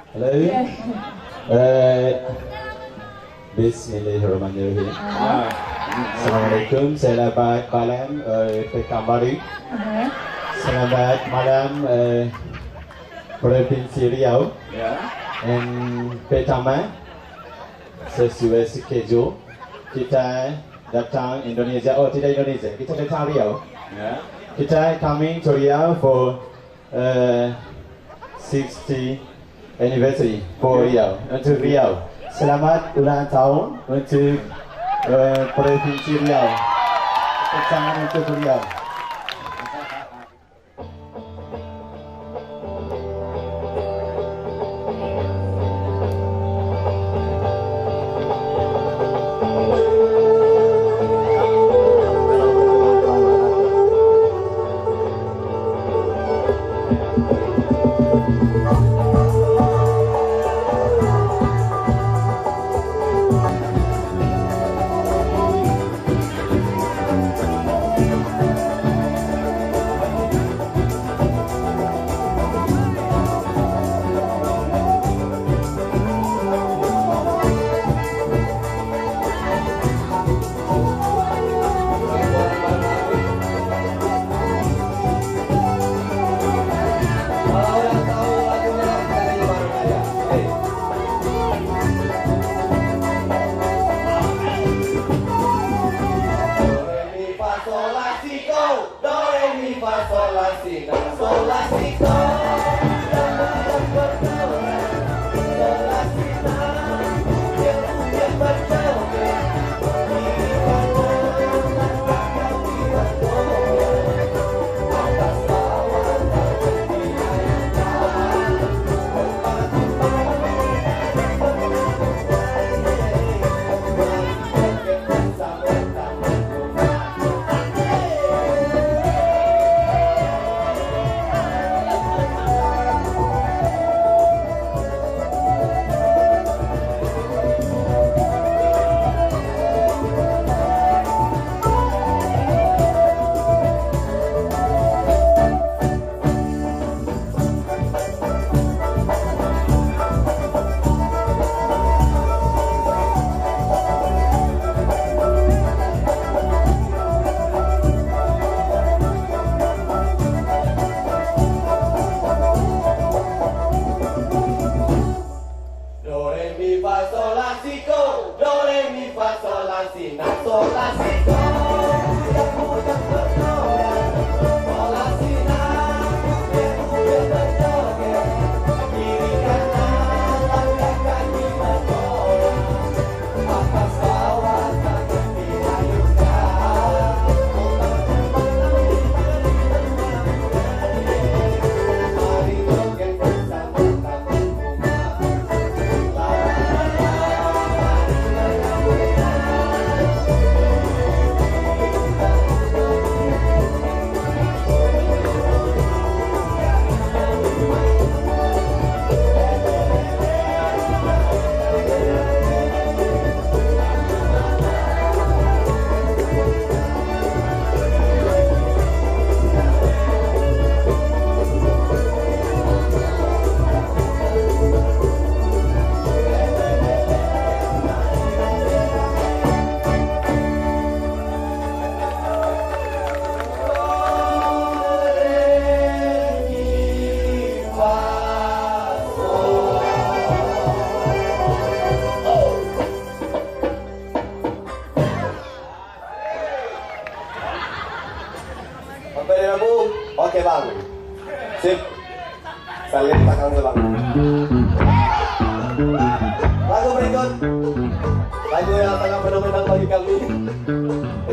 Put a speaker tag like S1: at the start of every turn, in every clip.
S1: Halo. Eh, Bismillahirrahmanirrahim. Assalamualaikum. Selamat malam kembali. Selamat malam Provinsi Riau. Dan pertama sesuai schedule kita datang Indonesia. Oh, tidak Indonesia. Kita datang Riau. Kita coming to Riau for 60 anniversary for Riau. Untuk Riau. Selamat ulang tahun untuk Provinsi Riau. Pertama untuk Riau.
S2: Oke bang, sip. Saya lihat belakang dulu bang. Lagu berikut, lagu yang sangat fenomenal bagi kami.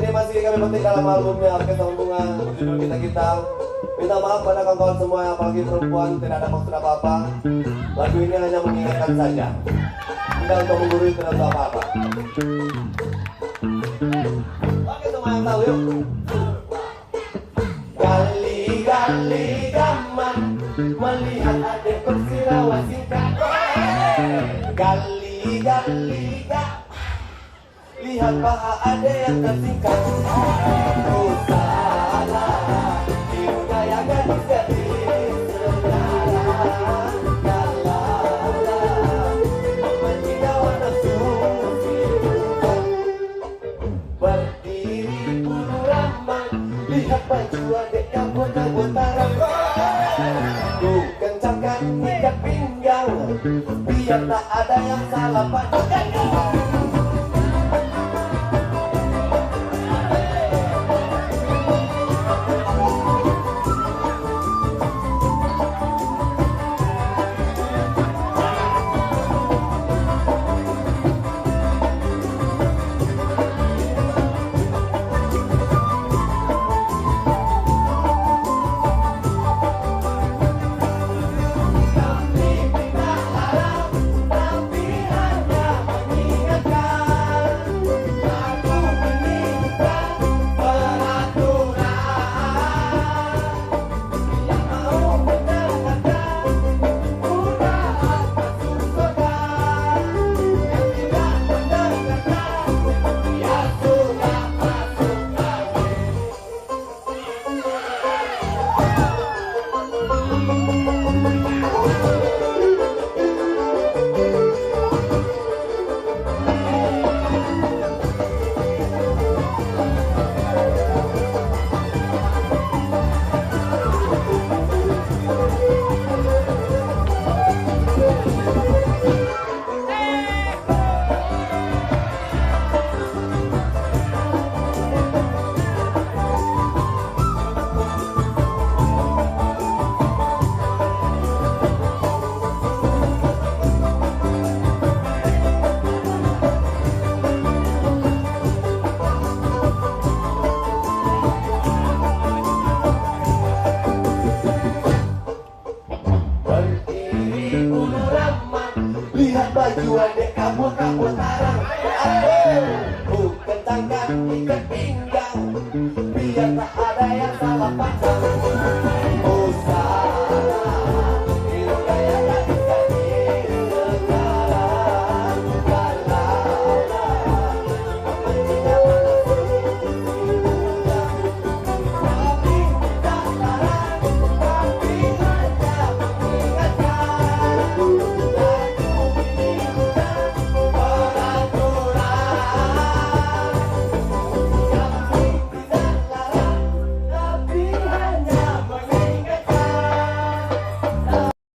S2: Ini masih kami petik dalam albumnya Orkestra Bunga. Judul kita. Minta maaf pada kawan-kawan semua yang apalagi perempuan, tidak ada maksud apa-apa. Lagu ini hanya mengingatkan saja, tidak untuk menggurui, tidak untuk apa-apa. Oke semua yang tahu yuk. Gali-gali gaman melihat adik bersilawasingkat. Gali-gali lihat paha ada yang tersingkat. Oh salah hidupnya yang gadis-gadis. La la la pinggang, biar tak ada yang salah pada baju adek kabur-kabur tarang. Bukan tangan ikat pinggang, biar tak